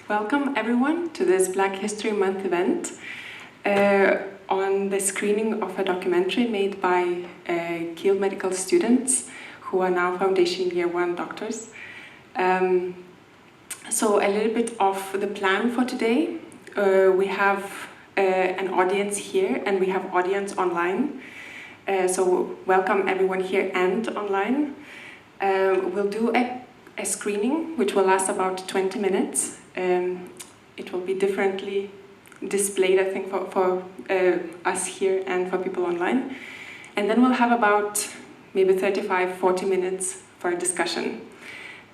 Welcome everyone to this Black History Month event on the screening of a documentary made by Kiel medical students who are now foundation year 1 doctors. So a little bit of the plan for today. We have an audience here and we have audience online. So welcome everyone here and online. We'll do a screening which will last about 20 minutes. It will be differently displayed, I think, for us here and for people online. And then we'll have about maybe 35-40 minutes for a discussion.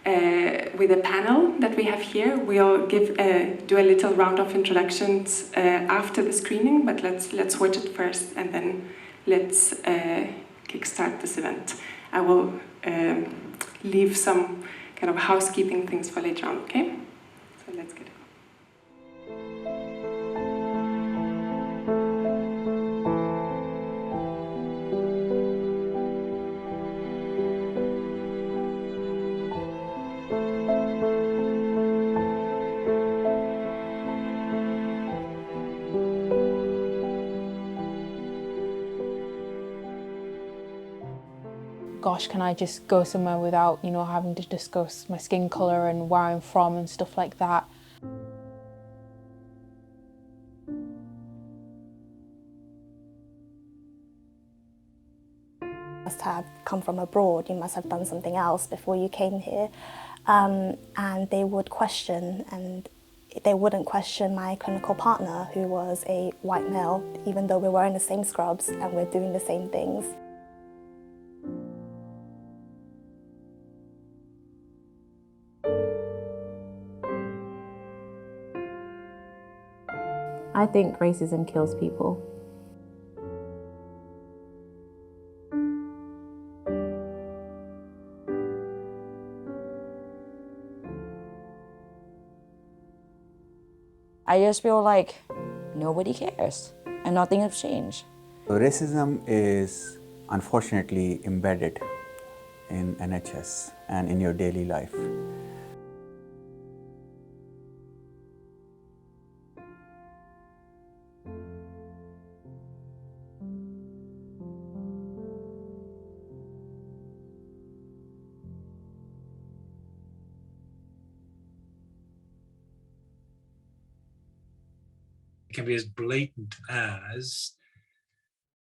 With a panel that we have here, we'll do a little round of introductions after the screening, but let's watch it first and then let's kickstart this event. I will leave some kind of housekeeping things for later on, okay? So let's get it. Gosh, can I just go somewhere without, having to discuss my skin colour and where I'm from and stuff like that. You must have come from abroad, you must have done something else before you came here. And they would question, and they wouldn't question my clinical partner, who was a white male, even though we're wearing the same scrubs and we're doing the same things. I think racism kills people. I just feel like nobody cares and nothing has changed. Racism is unfortunately embedded in NHS and in your daily life. It can be as blatant as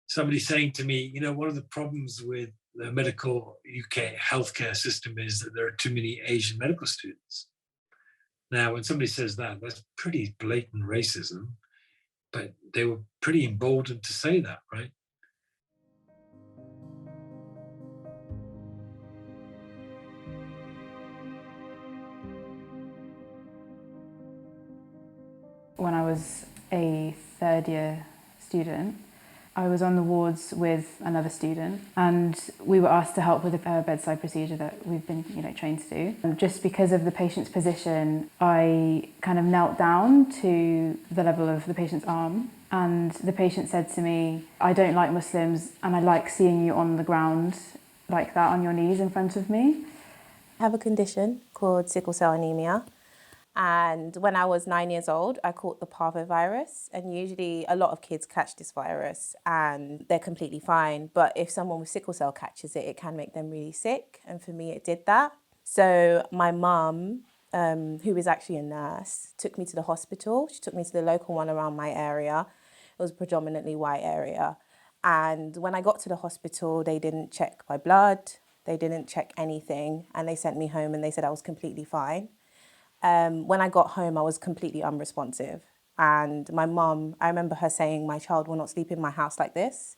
somebody saying to me, one of the problems with the medical UK healthcare system is that there are too many Asian medical students. Now, when somebody says that, that's pretty blatant racism, but they were pretty emboldened to say that, right? When I was a third year student, I was on the wards with another student and we were asked to help with a bedside procedure that we've been trained to do. And just because of the patient's position, I kind of knelt down to the level of the patient's arm, and the patient said to me, "I don't like Muslims and I like seeing you on the ground like that on your knees in front of me." I have a condition called sickle cell anemia. And when I was 9 years old, I caught the parvovirus. And usually a lot of kids catch this virus and they're completely fine. But if someone with sickle cell catches it, it can make them really sick. And for me, it did that. So my mum, who is actually a nurse, took me to the hospital. She took me to the local one around my area. It was a predominantly white area. And when I got to the hospital, they didn't check my blood. They didn't check anything. And they sent me home and they said I was completely fine. When I got home, I was completely unresponsive. And my mum, I remember her saying, "My child will not sleep in my house like this."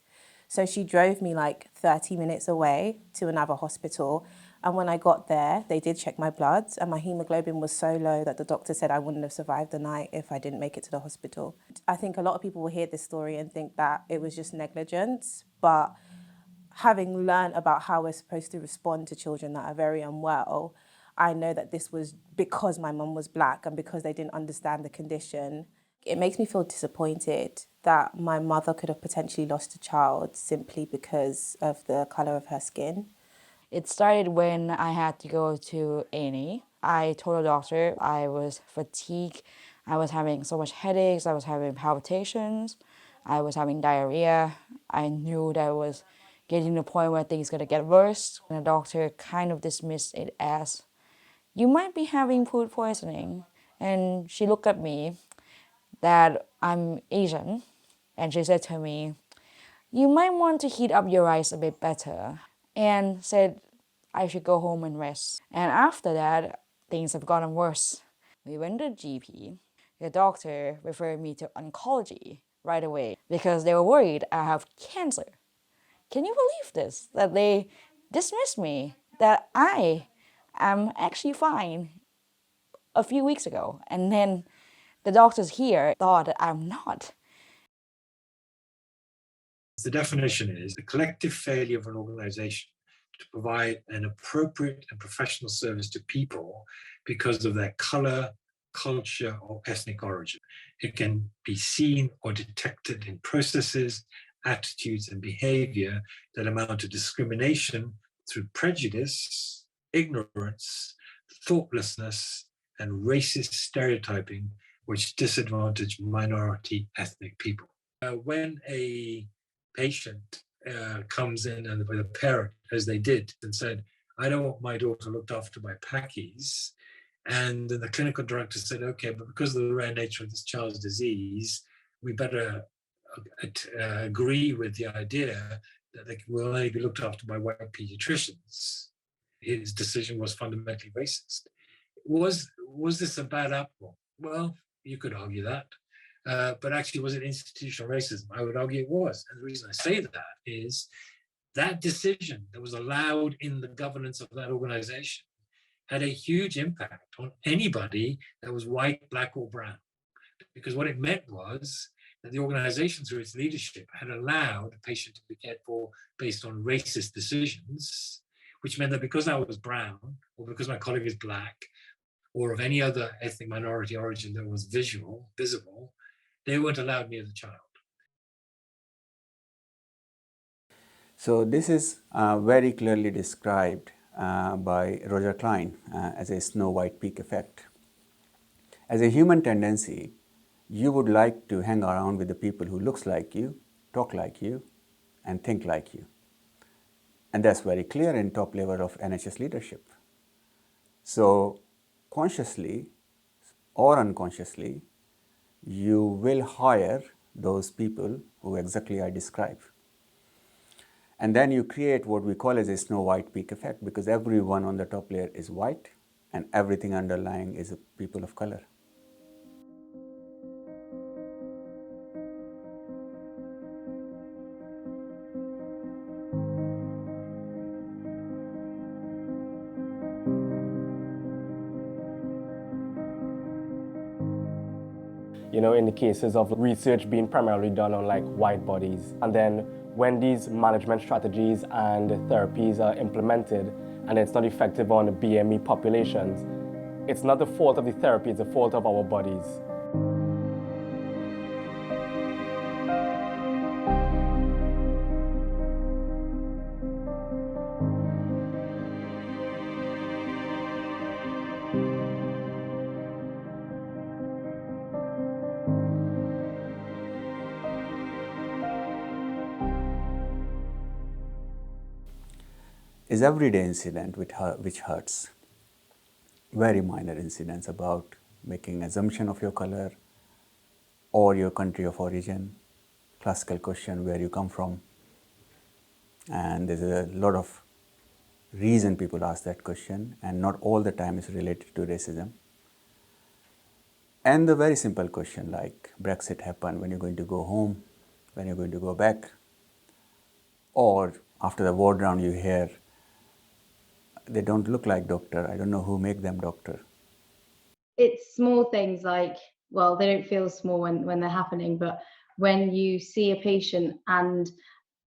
So she drove me like 30 minutes away to another hospital. And when I got there, they did check my blood and my hemoglobin was so low that the doctor said I wouldn't have survived the night if I didn't make it to the hospital. I think a lot of people will hear this story and think that it was just negligence, but having learned about how we're supposed to respond to children that are very unwell, I know that this was because my mum was black and because they didn't understand the condition. It makes me feel disappointed that my mother could have potentially lost a child simply because of the colour of her skin. It started when I had to go to A&E I told the doctor I was fatigued, I was having so much headaches, I was having palpitations, I was having diarrhea. I knew that I was getting to the point where things gonna get worse. And the doctor kind of dismissed it as, you might be having food poisoning. And she looked at me that I'm Asian, and she said to me, you might want to heat up your rice a bit better, and said I should go home and rest. And after that, things have gotten worse. We went to the GP. The doctor referred me to oncology right away because they were worried I have cancer. Can you believe this? That they dismissed me, that I am actually fine a few weeks ago. And then the doctors here thought that I'm not. The definition is the collective failure of an organization to provide an appropriate and professional service to people because of their color, culture, or ethnic origin. It can be seen or detected in processes, attitudes, and behavior that amount to discrimination through prejudice, ignorance, thoughtlessness, and racist stereotyping, which disadvantage minority ethnic people. When a patient comes in and with a parent, as they did, and said, I don't want my daughter looked after by Pakis. And the clinical director said, okay, but because of the rare nature of this child's disease, we better agree with the idea that they will only be looked after by white pediatricians. His decision was fundamentally racist. Was this a bad apple? Well, you could argue that. But actually, was it institutional racism? I would argue it was. And the reason I say that is that decision that was allowed in the governance of that organization had a huge impact on anybody that was white, black, or brown. Because what it meant was that the organization, through its leadership, had allowed a patient to be cared for based on racist decisions, which meant that because I was brown, or because my colleague is black, or of any other ethnic minority origin that was visible, they weren't allowed near the child. So this is very clearly described by Roger Klein as a snow white peak effect. As a human tendency, you would like to hang around with the people who looks like you, talk like you, and think like you. And that's very clear in top level of NHS leadership. So consciously or unconsciously, you will hire those people who exactly I describe. And then you create what we call as a snow white peak effect, because everyone on the top layer is white and everything underlying is people of color. You know, in the cases of research being primarily done on like white bodies. And then when these management strategies and therapies are implemented and it's not effective on BME populations, it's not the fault of the therapy, it's the fault of our bodies. Is everyday incident which hurts. Very minor incidents about making assumption of your color or your country of origin, classical question where you come from. And there's a lot of reason people ask that question, and not all the time is related to racism. And the very simple question like Brexit happened, when you're going to go home, when you're going to go back, or after the ward round you hear, they don't look like doctor, I don't know who make them doctor. It's small things like, well, they don't feel small when they're happening, but when you see a patient and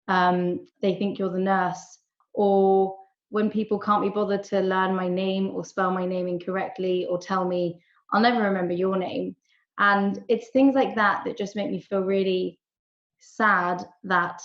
they think you're the nurse, or when people can't be bothered to learn my name or spell my name incorrectly or tell me, I'll never remember your name. And it's things like that that just make me feel really sad that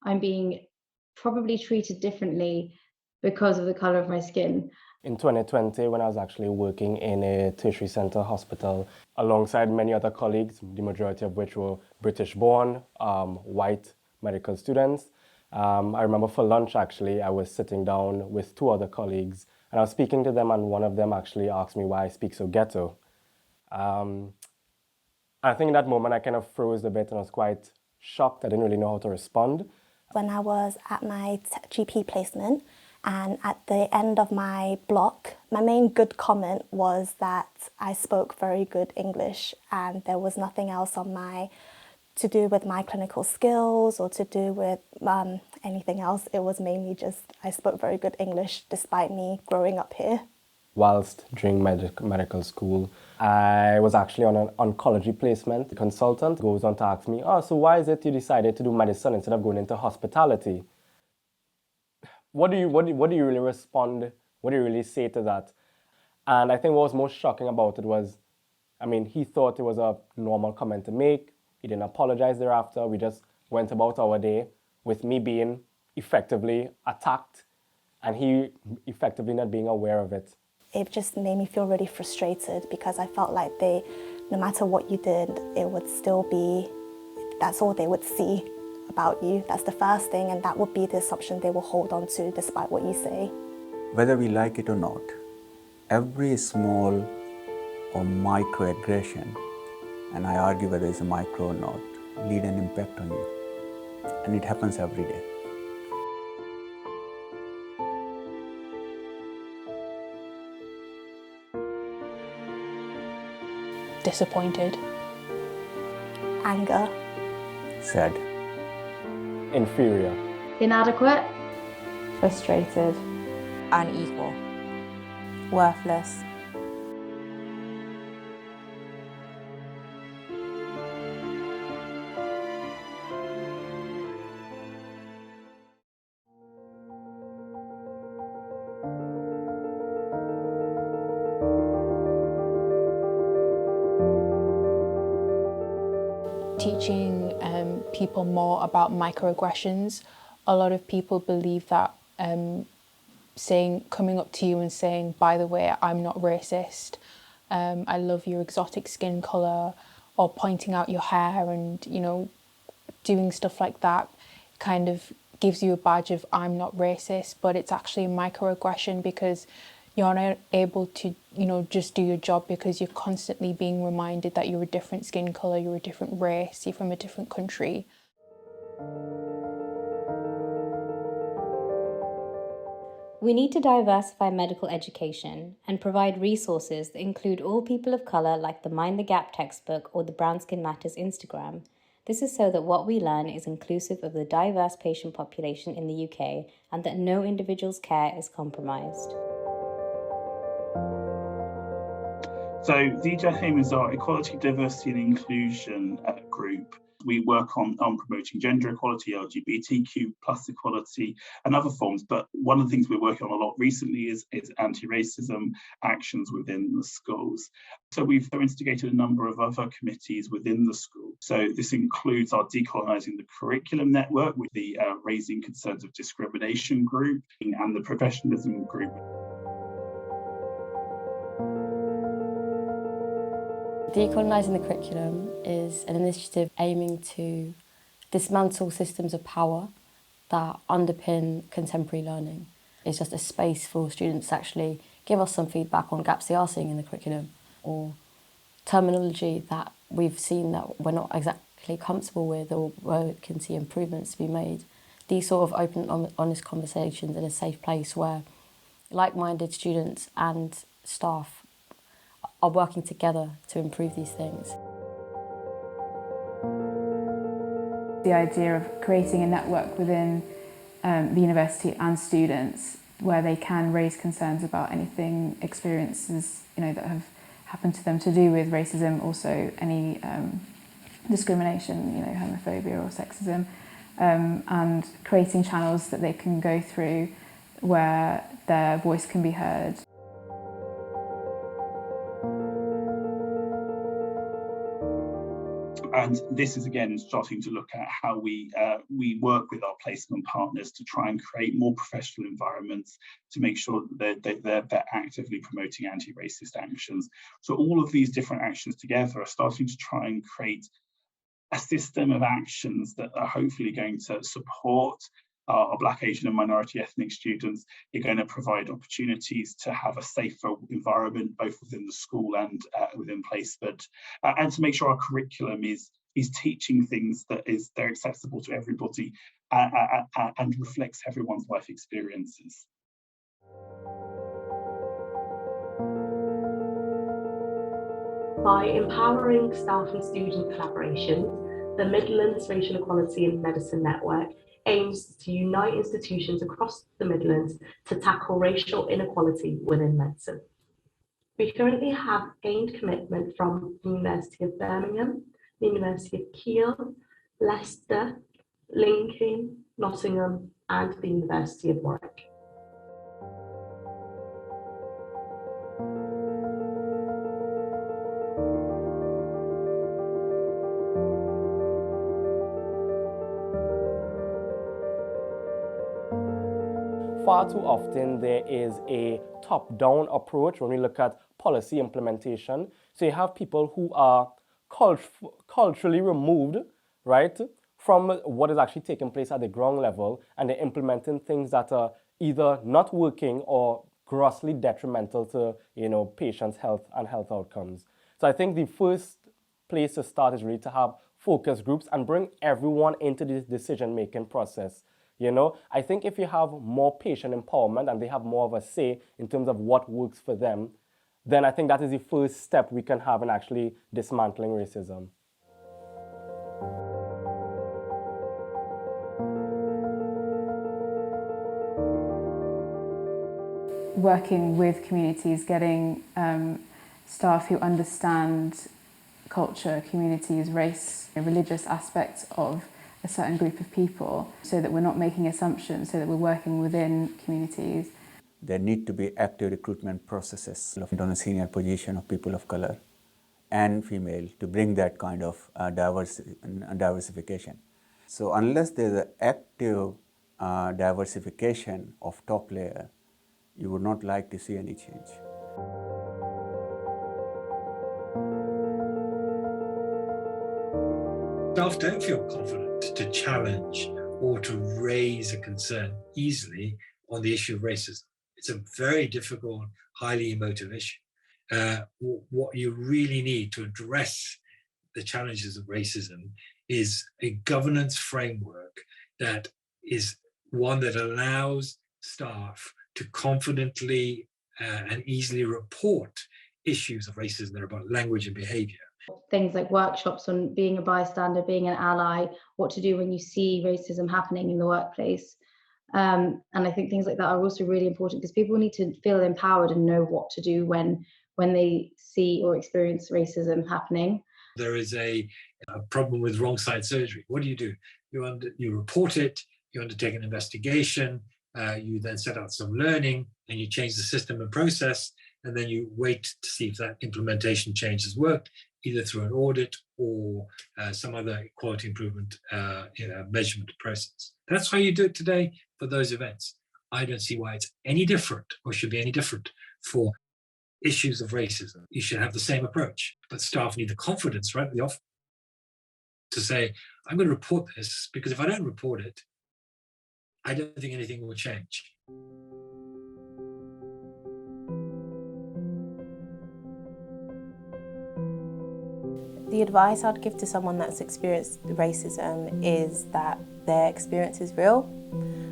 I'm being probably treated differently because of the color of my skin. In 2020, when I was actually working in a tertiary centre hospital alongside many other colleagues, the majority of which were British-born, white medical students, I remember for lunch actually, I was sitting down with two other colleagues and I was speaking to them, and one of them actually asked me why I speak so ghetto. I think in that moment I kind of froze a bit and I was quite shocked. I didn't really know how to respond. When I was at my GP placement and at the end of my block, my main good comment was that I spoke very good English and there was nothing else on my to do with my clinical skills or to do with anything else. It was mainly just I spoke very good English despite me growing up here. Whilst during medical school, I was actually on an oncology placement. The consultant goes on to ask me, oh, so why is it you decided to do medicine instead of going into hospitality? What do you really respond? What do you really say to that? And I think what was most shocking about it was, I mean, he thought it was a normal comment to make. He didn't apologize thereafter. We just went about our day with me being effectively attacked and he effectively not being aware of it. It just made me feel really frustrated because I felt like no matter what you did, it would still be, that's all they would see about you. That's the first thing, and that would be the assumption they will hold on to despite what you say. Whether we like it or not, every small or microaggression, and I argue whether it's a micro or not, lead an impact on you. And it happens every day. Disappointed. Anger. Sad. Inferior. Inadequate. Frustrated. Unequal. Worthless. Teaching people more about microaggressions. A lot of people believe that coming up to you and saying, by the way, I'm not racist, I love your exotic skin colour, or pointing out your hair and, you know, doing stuff like that kind of gives you a badge of I'm not racist, but it's actually a microaggression because you're not able to, you know, just do your job because you're constantly being reminded that you're a different skin colour, you're a different race, you're from a different country. We need to diversify medical education and provide resources that include all people of colour, like the Mind the Gap textbook or the Brown Skin Matters Instagram. This is so that what we learn is inclusive of the diverse patient population in the UK and that no individual's care is compromised. So DJHAM is our Equality, Diversity and Inclusion group. We work on promoting gender equality, LGBTQ plus equality and other forms. But one of the things we're working on a lot recently is anti-racism actions within the schools. So we've instigated a number of other committees within the school. So this includes our Decolonising the Curriculum Network with the Raising Concerns of Discrimination group and the Professionalism group. Decolonising the Curriculum is an initiative aiming to dismantle systems of power that underpin contemporary learning. It's just a space for students to actually give us some feedback on gaps they are seeing in the curriculum or terminology that we've seen that we're not exactly comfortable with or where we can see improvements to be made. These sort of open, honest conversations in a safe place where like-minded students and staff are working together to improve these things. The idea of creating a network within the university and students where they can raise concerns about anything, experiences, you know, that have happened to them to do with racism, also any discrimination, you know, homophobia or sexism, and creating channels that they can go through where their voice can be heard. And this is again starting to look at how we work with our placement partners to try and create more professional environments to make sure that they're actively promoting anti-racist actions. So all of these different actions together are starting to try and create a system of actions that are hopefully going to support our Black, Asian and minority ethnic students. They're going to provide opportunities to have a safer environment, both within the school and within placement, and to make sure our curriculum is teaching things they're accessible to everybody and reflects everyone's life experiences. By empowering staff and student collaboration, the Midlands Racial Equality in Medicine Network aims to unite institutions across the Midlands to tackle racial inequality within medicine. We currently have gained commitment from the University of Birmingham, the University of Kiel, Leicester, Lincoln, Nottingham, and the University of Warwick. Far too often there is a top-down approach when we look at policy implementation. So you have people who are culturally removed, right, from what is actually taking place at the ground level, and they're implementing things that are either not working or grossly detrimental to, patients' health and health outcomes. So I think the first place to start is really to have focus groups and bring everyone into this decision-making process. I think if you have more patient empowerment and they have more of a say in terms of what works for them, then I think that is the first step we can have in actually dismantling racism. Working with communities, getting staff who understand culture, communities, race, religious aspects of a certain group of people, so that we're not making assumptions, so that we're working within communities. There need to be active recruitment processes on a senior position of people of color and female to bring that kind of diversification. So unless there's an active diversification of top layer, you would not like to see any change. Staff don't feel confident to challenge or to raise a concern easily on the issue of racism. It's a very difficult, highly emotive issue. What you really need to address the challenges of racism is a governance framework that is one that allows staff to confidently and easily report issues of racism that are about language and behavior. Things like workshops on being a bystander, being an ally, what to do when you see racism happening in the workplace. And I think things like that are also really important because people need to feel empowered and know what to do when they see or experience racism happening. There is a problem with wrong side surgery. What do? You report it, you undertake an investigation, you then set out some learning, and you change the system and process, and then you wait to see if that implementation change has worked, either through an audit or some other quality improvement measurement process. That's how you do it today for those events. I don't see why it's any different or should be any different for issues of racism. You should have the same approach, but staff need the confidence right at the office to say, I'm going to report this because if I don't report it, I don't think anything will change. The advice I'd give to someone that's experienced racism is that their experience is real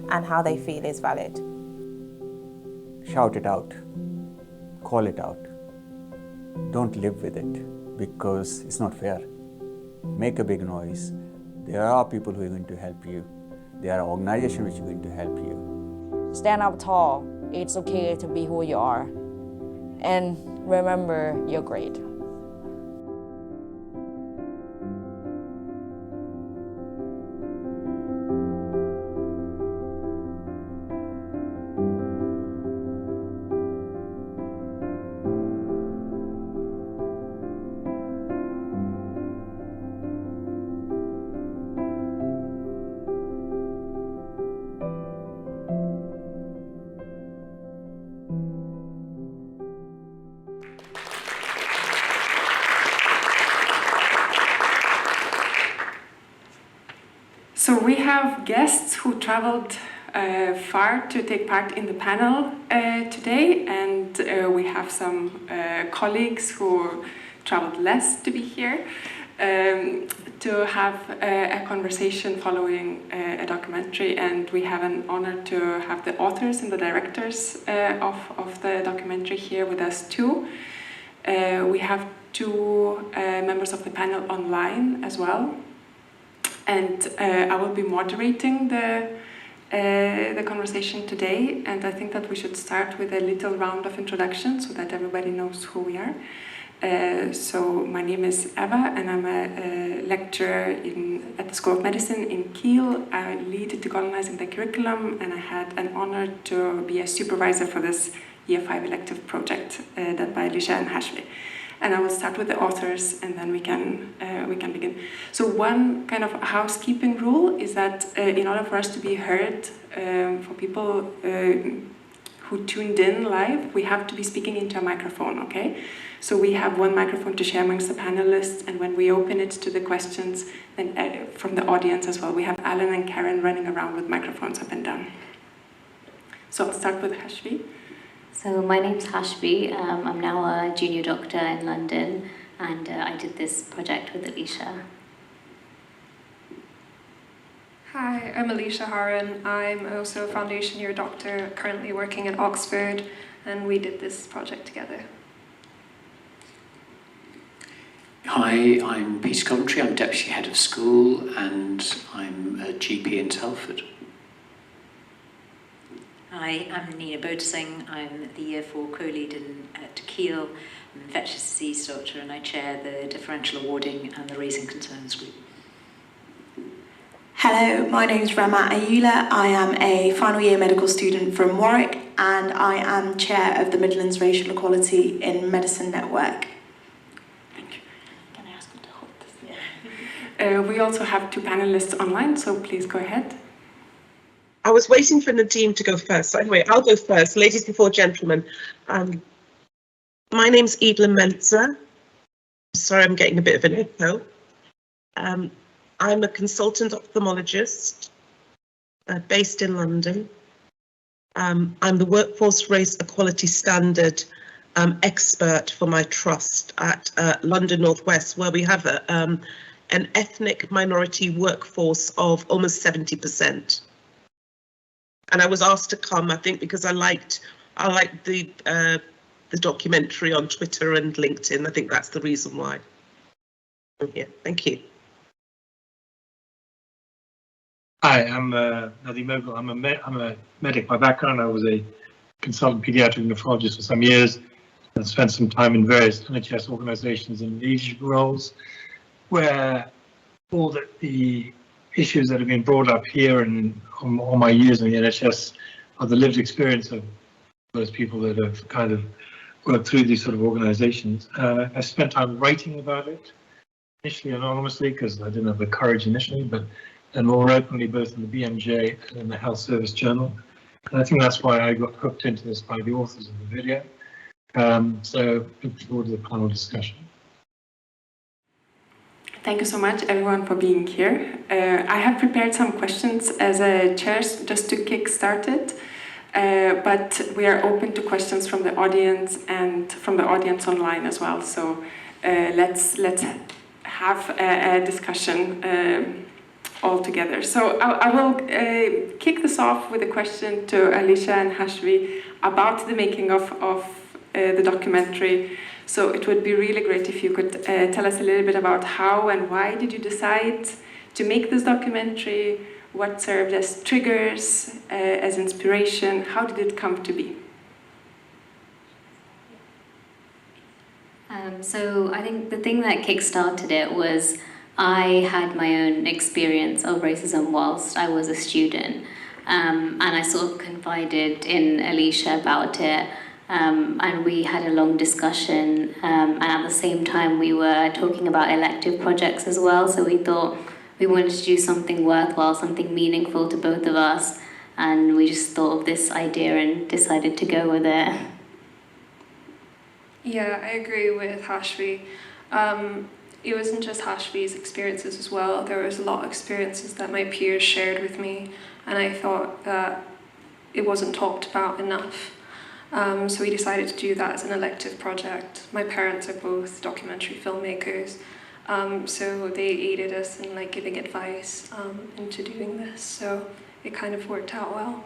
and how they feel is valid. Shout it out, call it out. Don't live with it because it's not fair. Make a big noise. There are people who are going to help you. There are organizations which are going to help you. Stand up tall. It's okay to be who you are. And remember, you're great. So we have guests who traveled far to take part in the panel today, and we have some colleagues who traveled less to be here to have a conversation following a documentary, and we have an honor to have the authors and the directors of the documentary here with us too. We have two members of the panel online as well, and I will be moderating the conversation today, and I think that we should start with a little round of introductions so that everybody knows who we are. So my name is Eva, and I'm a lecturer at the School of Medicine in Kiel. I lead decolonizing the curriculum, and I had an honor to be a supervisor for this Year 5 elective project done by Ayoola and Hashvi. And I will start with the authors, and then we can begin. So one kind of housekeeping rule is that in order for us to be heard, for people who tuned in live, we have to be speaking into a microphone, okay? So we have one microphone to share amongst the panelists, and when we open it to the questions, then from the audience as well, we have Alan and Karen running around with microphones up and down. So I'll start with Hashvi. So my name's Hashvi. I'm now a junior doctor in London, and I did this project with Alysha. Hi, I'm Alysha Harun. I'm also a foundation year doctor, currently working at Oxford, and we did this project together. Hi, I'm Peter Coventry. I'm Deputy Head of School, and I'm a GP in Telford. Hi, I'm Nina Bodesing. I'm the Year 4 co-lead at Kiel. I'm an infectious disease doctor, and I chair the differential awarding and the raising concerns group. Hello, my name is Ramat Ayoola. I am a final year medical student from Warwick, and I am chair of the Midlands Racial Equality in Medicine Network. We also have two panelists online, so please go ahead. I was waiting for Nadeem to go first. So anyway, I'll go first. Ladies before gentlemen. My name's Evelyn Menzer. Sorry, I'm getting a bit of an echo. I'm a consultant ophthalmologist based in London. I'm the Workforce Race Equality Standard expert for my trust at London North West, where we have an ethnic minority workforce of almost 70%. And I was asked to come, I think, because I liked the documentary on Twitter and LinkedIn. I think that's the reason why. Yeah, thank you. Hi, I'm Nadeem Mogul. I'm a medic by background. I was a consultant pediatric nephrologist for some years and spent some time in various NHS organisations in leadership roles, where all the issues that have been brought up here and all my years in the NHS are the lived experience of those people that have kind of worked through these sort of organisations. I spent time writing about it, initially anonymously because I didn't have the courage initially, but then more openly both in the BMJ and in the Health Service Journal. And I think that's why I got hooked into this by the authors of the video. So looking forward to the panel discussion. Thank you so much, everyone, for being here. I have prepared some questions as a chair just to kick start it, but we are open to questions from the audience and from the audience online as well. So let's have a discussion all together. So I will kick this off with a question to Alysha and Hashvi about the making of the documentary. So it would be really great if you could tell us a little bit about how and why did you decide to make this documentary, what served as triggers, as inspiration, how did it come to be? So I think the thing that kickstarted it was I had my own experience of racism whilst I was a student, and I sort of confided in Alysha about it. And we had a long discussion, and at the same time we were talking about elective projects as well, so we thought we wanted to do something worthwhile, something meaningful to both of us, and we just thought of this idea and decided to go with it. Yeah, I agree with Hashvi. it wasn't just Hashvi's experiences as well. There was a lot of experiences that my peers shared with me, and I thought that it wasn't talked about enough. So we decided to do that as an elective project. My parents are both documentary filmmakers, so they aided us in like giving advice into doing this. So it kind of worked out well.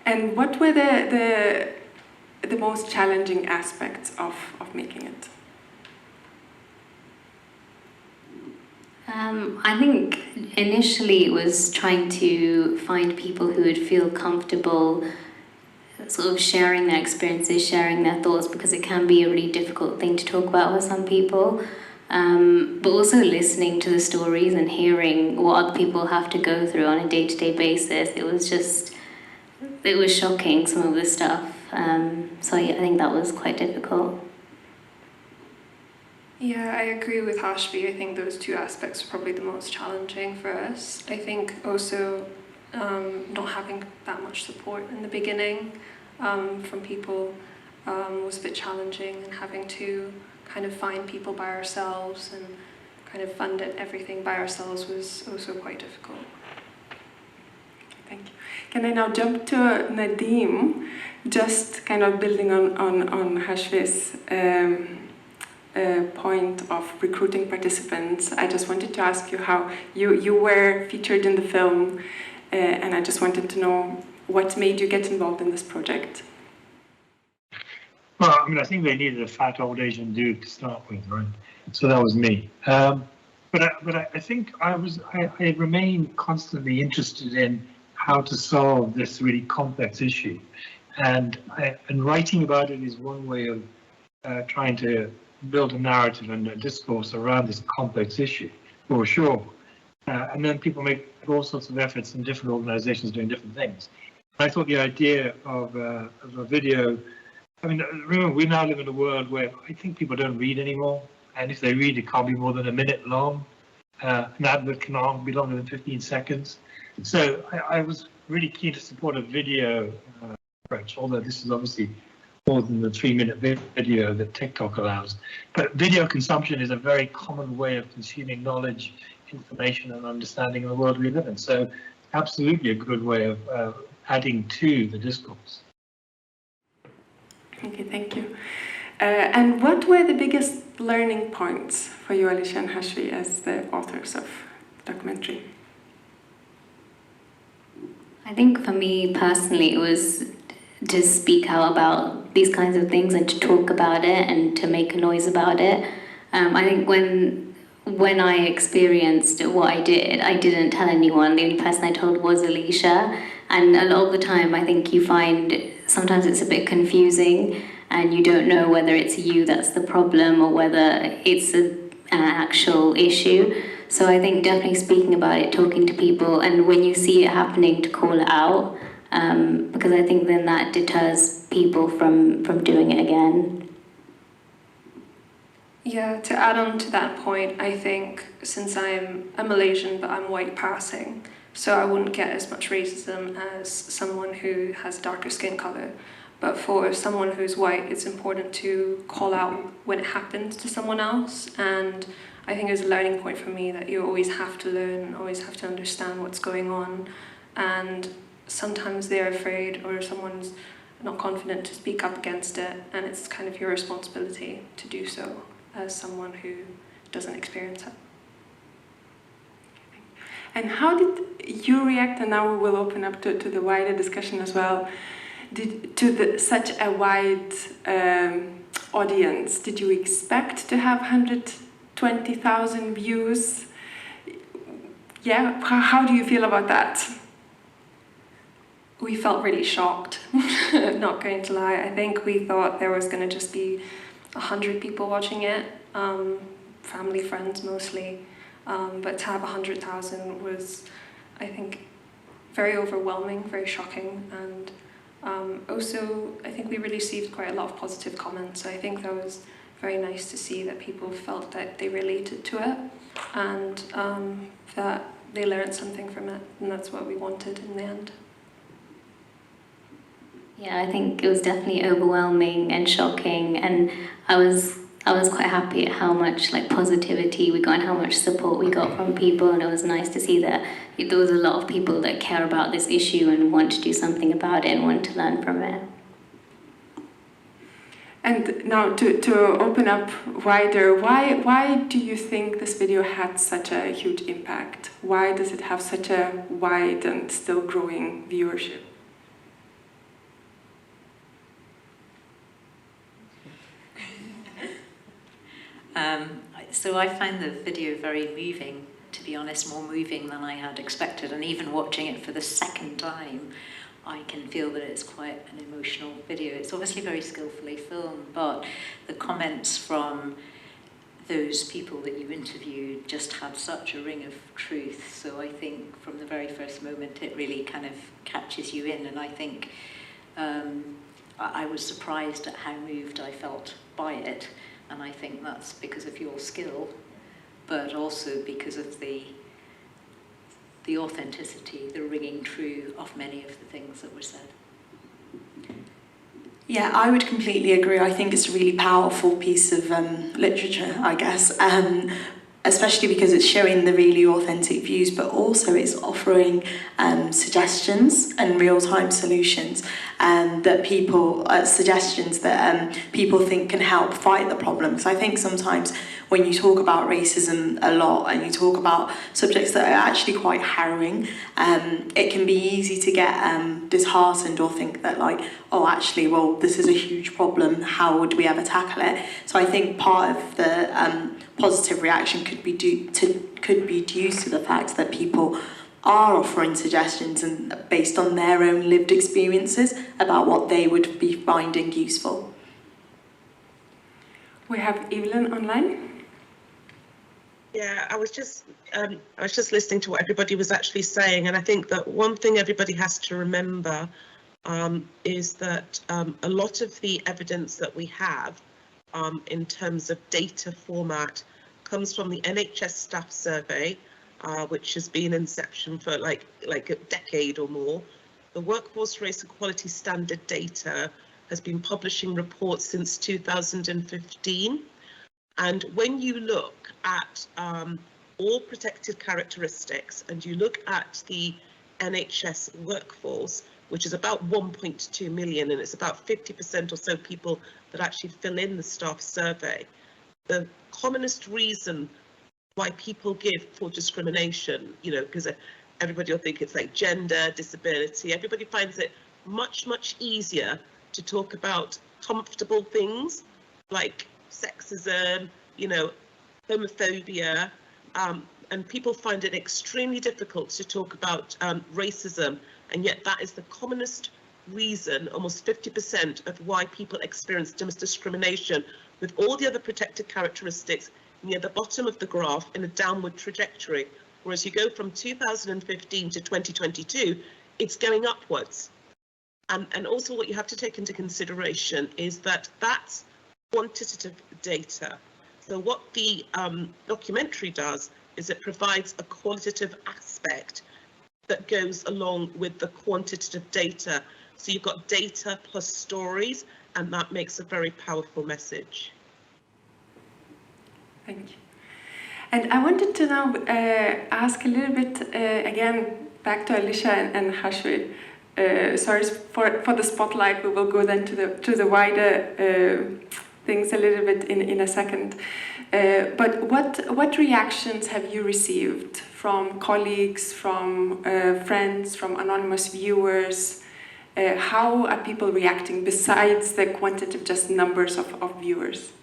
And what were the most challenging aspects of making it? I think initially it was trying to find people who would feel comfortable sort of sharing their experiences, sharing their thoughts, because it can be a really difficult thing to talk about with some people. But also listening to the stories and hearing what other people have to go through on a day-to-day basis. It was shocking, some of the stuff. So yeah, I think that was quite difficult. Yeah, I agree with Hashvi. I think those two aspects were probably the most challenging for us. I think also not having that much support in the beginning from people was a bit challenging, and having to kind of find people by ourselves and kind of fund everything by ourselves was also quite difficult. Thank you. Can I now jump to Nadeem, just kind of building on Hashvi's point of recruiting participants. I just wanted to ask you how you were featured in the film, and I just wanted to know what made you get involved in this project. Well, I mean, I think they needed a fat old Asian dude to start with, right? So that was me. But I think I remain constantly interested in how to solve this really complex issue, and writing about it is one way of trying to build a narrative and a discourse around this complex issue, for sure. And then people make all sorts of efforts in different organizations doing different things. I thought the idea of a video, I mean, remember, we now live in a world where I think people don't read anymore. And if they read, it can't be more than a minute long. An advert cannot be longer than 15 seconds. So I was really keen to support a video approach, although this is obviously more than the 3-minute video that TikTok allows. But video consumption is a very common way of consuming knowledge, information, and understanding of the world we live in. So absolutely a good way of adding to the discourse. Okay, thank you. And what were the biggest learning points for you, Alysha and Hashvi, as the authors of the documentary? I think for me personally, it was to speak out about these kinds of things and to talk about it and to make a noise about it. I think when I experienced what I didn't tell anyone. The only person I told was Alysha. And a lot of the time, I think you find sometimes it's a bit confusing and you don't know whether it's you that's the problem or whether it's an actual issue. So I think definitely speaking about it, talking to people, and when you see it happening, to call it out, because I think then that deters people from doing it again. Yeah, to add on to that point, I think since I'm Malaysian, but I'm white passing, so I wouldn't get as much racism as someone who has darker skin color. But for someone who's white, it's important to call out when it happens to someone else. And I think it's a learning point for me that you always have to learn, always have to understand what's going on. And sometimes they're afraid or someone's not confident to speak up against it. And it's kind of your responsibility to do so as someone who doesn't experience it. And how did you react? And now we will open up to the wider discussion as well. Such a wide audience, did you expect to have 120,000 views? Yeah, how do you feel about that? We felt really shocked, not going to lie. I think we thought there was going to just be 100 people watching it, family, friends mostly. But to have 100,000 was, I think, very overwhelming, very shocking. And also, I think we received quite a lot of positive comments. So I think that was very nice to see that people felt that they related to it and that they learned something from it. And that's what we wanted in the end. Yeah, I think it was definitely overwhelming and shocking, and I was I was quite happy at how much like positivity we got and how much support we got from people, and it was nice to see that there was a lot of people that care about this issue and want to do something about it and want to learn from it. And now to open up wider, why do you think this video had such a huge impact? Why does it have such a wide and still growing viewership? So I find the video very moving, to be honest, more moving than I had expected. And even watching it for the second time, I can feel that it's quite an emotional video. It's obviously very skillfully filmed, but the comments from those people that you interviewed just had such a ring of truth. So I think from the very first moment, it really kind of catches you in. And I think I was surprised at how moved I felt by it. And I think that's because of your skill, but also because of the authenticity, the ringing true of many of the things that were said. Yeah, I would completely agree. I think it's a really powerful piece of literature, I guess, especially because it's showing the really authentic views, but also it's offering suggestions and real-time solutions that people, suggestions that people think can help fight the problem. So I think sometimes when you talk about racism a lot and you talk about subjects that are actually quite harrowing, it can be easy to get disheartened or think that like, oh, actually, well, this is a huge problem. How would we ever tackle it? So I think part of the positive reaction could be due to the fact that people are offering suggestions and based on their own lived experiences about what they would be finding useful. We have Evelyn online. Yeah, I was just listening to what everybody was actually saying, and I think that one thing everybody has to remember is that a lot of the evidence that we have in terms of data format comes from the NHS staff survey, which has been in inception for like a decade or more. The Workforce Race Equality Standard data has been publishing reports since 2015. And when you look at all protected characteristics and you look at the NHS workforce, which is about 1.2 million, and it's about 50% or so people that actually fill in the staff survey, the commonest reason why people give for discrimination, you know, because everybody will think it's like gender, disability, everybody finds it much, much easier to talk about comfortable things like sexism, you know, homophobia, and people find it extremely difficult to talk about racism, and yet that is the commonest reason, almost 50% of why people experience discrimination, with all the other protected characteristics near the bottom of the graph in a downward trajectory. Whereas you go from 2015 to 2022, it's going upwards. And also what you have to take into consideration is that that's quantitative data. So what the documentary does is it provides a qualitative aspect that goes along with the quantitative data. So you've got data plus stories, and that makes a very powerful message. Thank you. And I wanted to now ask a little bit, again, back to Alysha and Hashvi. Sorry for the spotlight, we will go then to the wider things a little bit in a second. But what reactions have you received from colleagues, from friends, from anonymous viewers? How are people reacting besides the quantitative just numbers of viewers?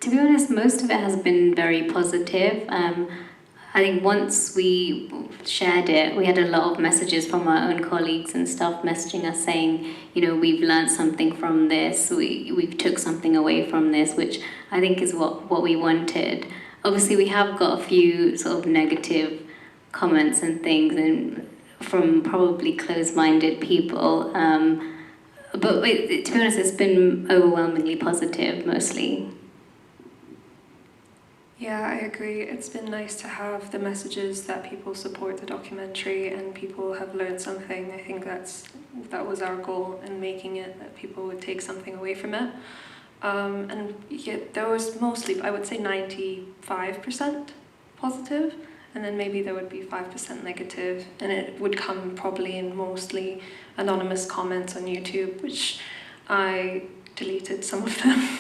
To be honest, most of it has been very positive. I think once we shared it, we had a lot of messages from our own colleagues and stuff messaging us saying, you know, we've learned something from this, we've took something away from this, which I think is what we wanted. Obviously, we have got a few sort of negative comments and things, and from probably closed-minded people. But to be honest, it's been overwhelmingly positive, mostly. Yeah, I agree. It's been nice to have the messages that people support the documentary and people have learned something. I think that was our goal in making it, that people would take something away from it. And yeah, there was mostly, I would say 95% positive, and then maybe there would be 5% negative, and it would come probably in mostly anonymous comments on YouTube, which I deleted some of them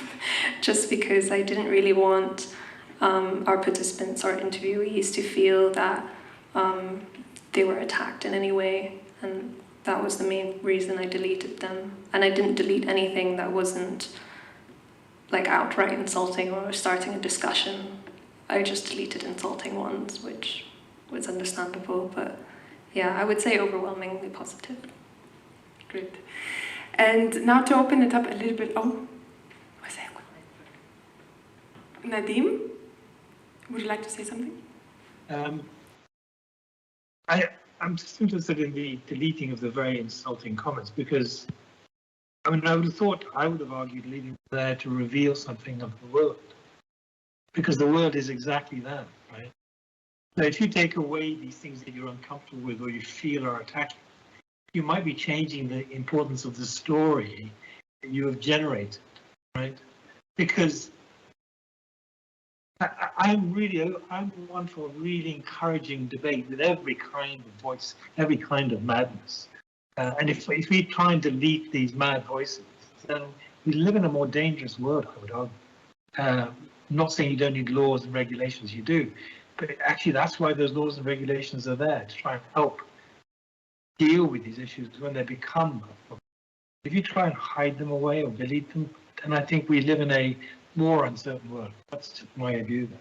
just because I didn't really want our participants or interviewees to feel that they were attacked in any way, and that was the main reason I deleted them. And I didn't delete anything that wasn't like outright insulting or starting a discussion. I just deleted insulting ones, which was understandable, but yeah, I would say overwhelmingly positive. Great. And now to open it up a little bit, Nadim, would you like to say something? I'm just interested in the deleting of the very insulting comments, because I mean, I would have thought, I would have argued leaving there to reveal something of the world, because the world is exactly that, right? So if you take away these things that you're uncomfortable with or you feel are attacking, you might be changing the importance of the story that you have generated, right? Because I'm one for really encouraging debate with every kind of voice, every kind of madness. And if we try and delete these mad voices, then we live in a more dangerous world, I would argue. I'm not saying you don't need laws and regulations, you do. But actually, that's why those laws and regulations are there, to try and help deal with these issues when they become a problem. If you try and hide them away or delete them, then I think we live in a more uncertain world. That's just my view there.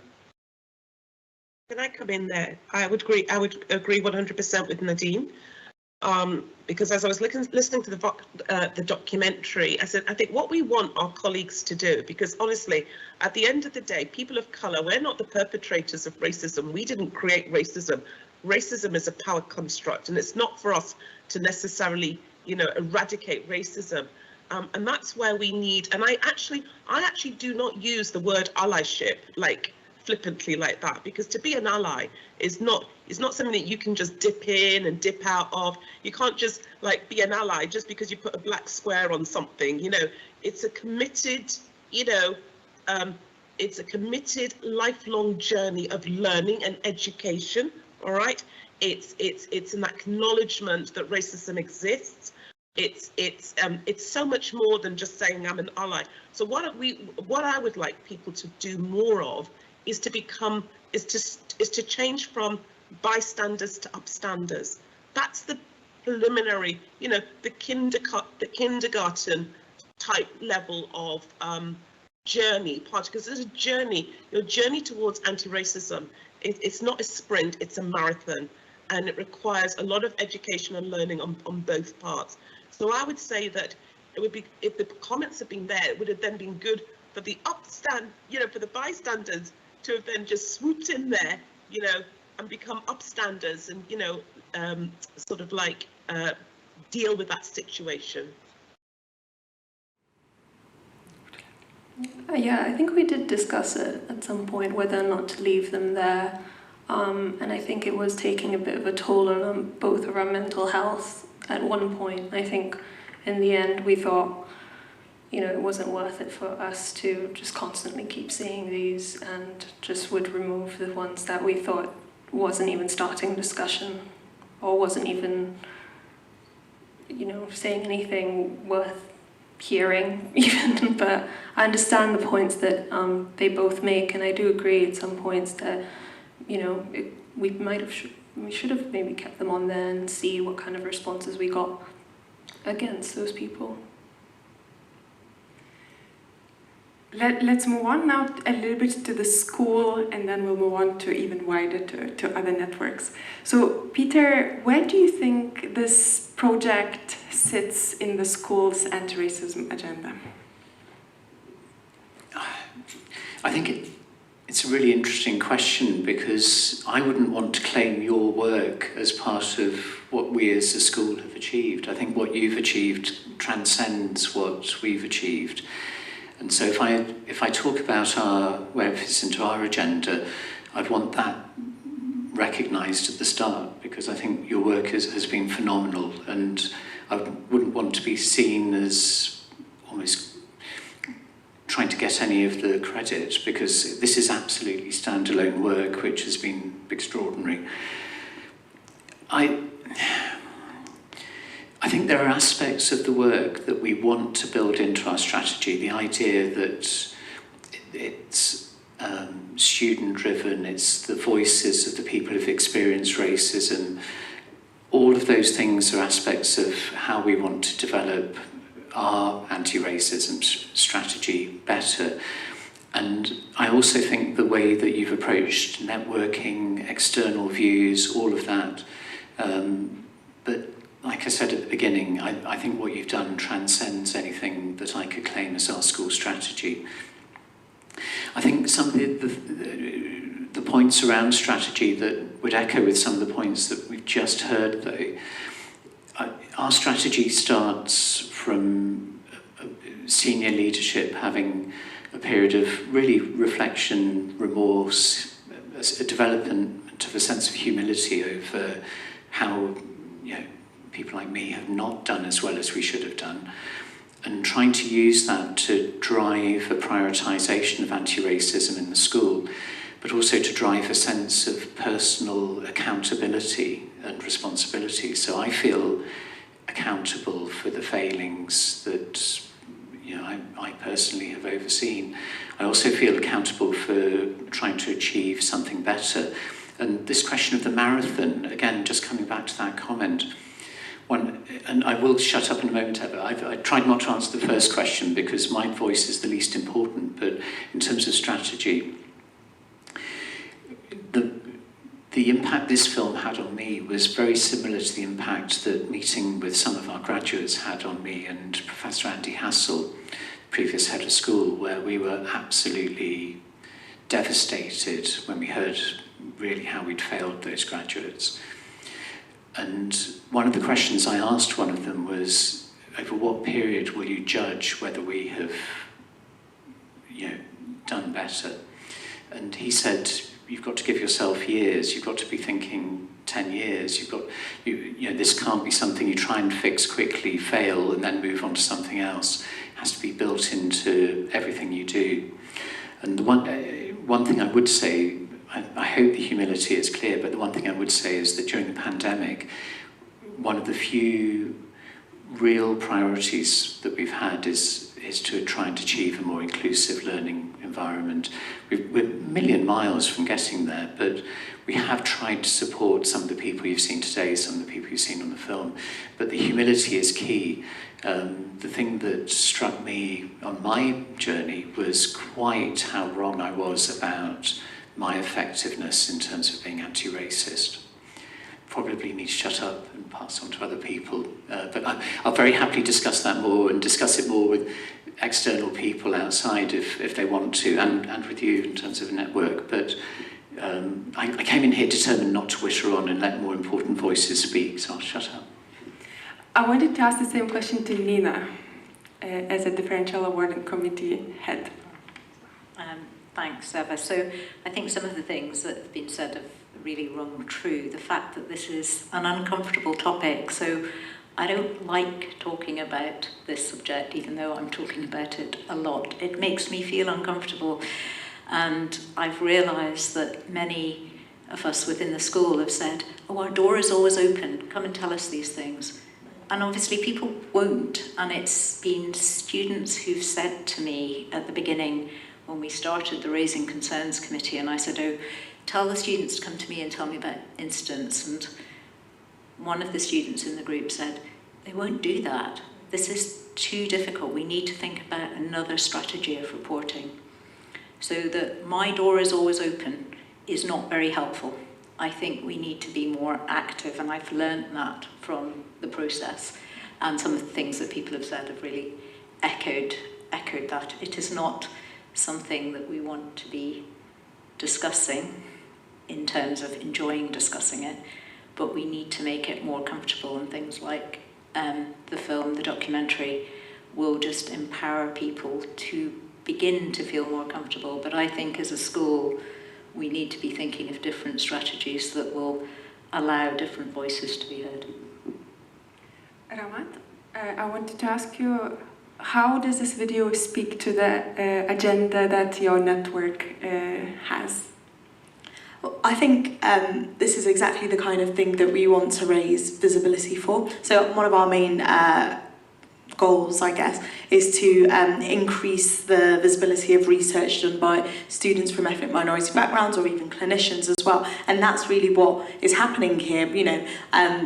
Can I come in there? I would agree 100% with Nadim. Because as I was listening to the documentary, I said, I think what we want our colleagues to do, because honestly, at the end of the day, people of colour, we're not the perpetrators of racism. We didn't create racism. Racism is a power construct, and it's not for us to necessarily, eradicate racism. And that's where we need, and I actually do not use the word allyship like flippantly like that, because to be an ally is not something that you can just dip in and dip out of. You can't just like be an ally just because you put a black square on something. It's a committed, it's a committed lifelong journey of learning and education. All right, it's an acknowledgement that racism exists. It's so much more than just saying I'm an ally. So what I would like people to do more of is to change from bystanders to upstanders. That's the preliminary, the kindergarten type level of journey part, because there's a journey, your journey towards anti-racism. It's not a sprint, it's a marathon, and it requires a lot of education and learning on both parts. So I would say that it would be, if the comments had been there, it would have then been good for the for the bystanders to have then just swooped in there, and become upstanders and, sort of like deal with that situation. Yeah, I think we did discuss it at some point, whether or not to leave them there. And I think it was taking a bit of a toll on both of our mental health at one point. I think in the end we thought, it wasn't worth it for us to just constantly keep seeing these, and just would remove the ones that we thought wasn't even starting discussion or wasn't even, saying anything worth hearing even. But I understand the points that they both make, and I do agree at some points that, we should have maybe kept them on there and see what kind of responses we got against those people. Let's move on now a little bit to the school, and then we'll move on to even wider to other networks. So, Peter, where do you think this project sits in the school's anti-racism agenda? I think it's a really interesting question, because I wouldn't want to claim your work as part of what we as a school have achieved. I think what you've achieved transcends what we've achieved. And so if I talk about where it fits into our agenda, I'd want that recognised at the start, because I think your work has been phenomenal, and I wouldn't want to be seen as almost trying to get any of the credit, because this is absolutely standalone work which has been extraordinary. I think there are aspects of the work that we want to build into our strategy. The idea that it's student-driven, it's the voices of the people who've experienced racism. All of those things are aspects of how we want to develop our anti-racism strategy better. And I also think the way that you've approached networking, external views, all of that. But like I said at the beginning, I think what you've done transcends anything that I could claim as our school strategy. I think some of the points around strategy that would echo with some of the points that we've just heard, though, our strategy starts from senior leadership having a period of really reflection, remorse, a development of a sense of humility over how people like me have not done as well as we should have done, and trying to use that to drive a prioritisation of anti-racism in the school, but also to drive a sense of personal accountability and responsibility. So I feel accountable for the failings that I personally have overseen. I also feel accountable for trying to achieve something better. And this question of the marathon, again, just coming back to that comment, and I will shut up in a moment, Heather. I tried not to answer the first question because my voice is the least important, but in terms of strategy, the impact this film had on me was very similar to the impact that meeting with some of our graduates had on me and Professor Andy Hassel, previous head of school, where we were absolutely devastated when we heard really how we'd failed those graduates. And one of the questions I asked one of them was, over what period will you judge whether we have done better? And he said, you've got to give yourself years. You've got to be thinking 10 years. This can't be something you try and fix quickly, fail, and then move on to something else. It has to be built into everything you do. And the one thing I would say, I hope the humility is clear, but the one thing I would say is that during the pandemic, one of the few real priorities that we've had is to try and achieve a more inclusive learning environment. We're a million miles from getting there, but we have tried to support some of the people you've seen today, some of the people you've seen on the film, but the humility is key. The thing that struck me on my journey was quite how wrong I was about my effectiveness in terms of being anti-racist. Probably need to shut up and pass on to other people, but I'll very happily discuss that more and discuss it more with external people outside if they want to, and with you in terms of a network. But I came in here determined not to witter on and let more important voices speak, so I'll shut up. I wanted to ask the same question to Nina as a differential awarding committee head. Thanks, Eva. So I think some of the things that have been said are really rung true. The fact that this is an uncomfortable topic, so I don't like talking about this subject, even though I'm talking about it a lot. It makes me feel uncomfortable, and I've realised that many of us within the school have said, oh, our door is always open, come and tell us these things. And obviously people won't, and it's been students who've said to me at the beginning, when we started the Raising Concerns Committee, and I said, oh, tell the students to come to me and tell me about incidents. And one of the students in the group said, they won't do that. This is too difficult. We need to think about another strategy of reporting. So that my door is always open is not very helpful. I think we need to be more active, and I've learned that from the process. And some of the things that people have said have really echoed that. It is not something that we want to be discussing in terms of enjoying discussing it, but we need to make it more comfortable, and things like the film, the documentary, will just empower people to begin to feel more comfortable. But I think as a school, we need to be thinking of different strategies that will allow different voices to be heard. Ramat, I wanted to ask you, how does this video speak to the agenda that your network has? Well, I think this is exactly the kind of thing that we want to raise visibility for. So one of our main goals, I guess, is to increase the visibility of research done by students from ethnic minority backgrounds or even clinicians as well. And that's really what is happening here. You know,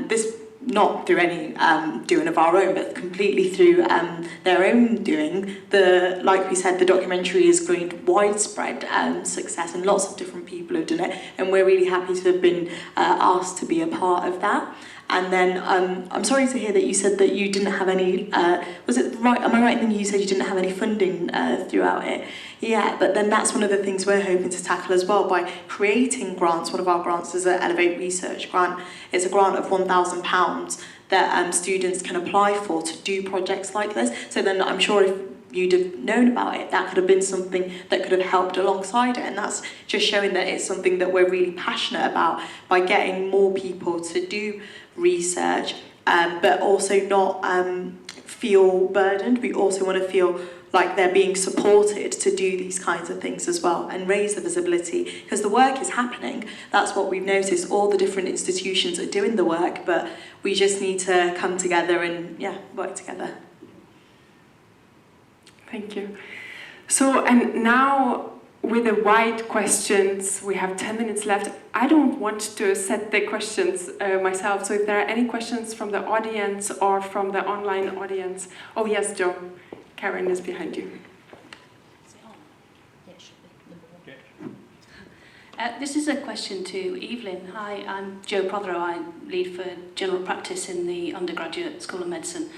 this not through any doing of our own, but completely through their own doing. Like we said, the documentary has gained widespread success, and lots of different people have done it, and we're really happy to have been asked to be a part of that. And then I'm sorry to hear that you said that you didn't have any, was it right, am I right in thinking you said you didn't have any funding throughout it? Yeah, but then that's one of the things we're hoping to tackle as well by creating grants. One of our grants is an Elevate Research grant. It's a grant of £1,000 that students can apply for to do projects like this. So then I'm sure if you'd have known about it, that could have been something that could have helped alongside it. And that's just showing that it's something that we're really passionate about by getting more people to do research, but also not feel burdened. We also want to feel like they're being supported to do these kinds of things as well and raise the visibility, because the work is happening. That's what we've noticed. All the different institutions are doing the work, but we just need to come together and work together. Thank you. So, and now with the wide questions, we have 10 minutes left. I don't want to set the questions myself, so if there are any questions from the audience or from the online audience. Oh yes, Joe. Karen is behind you. This is a question to Evelyn. Hi, I'm Jo Prothero. I lead for general practice in the Undergraduate School of Medicine.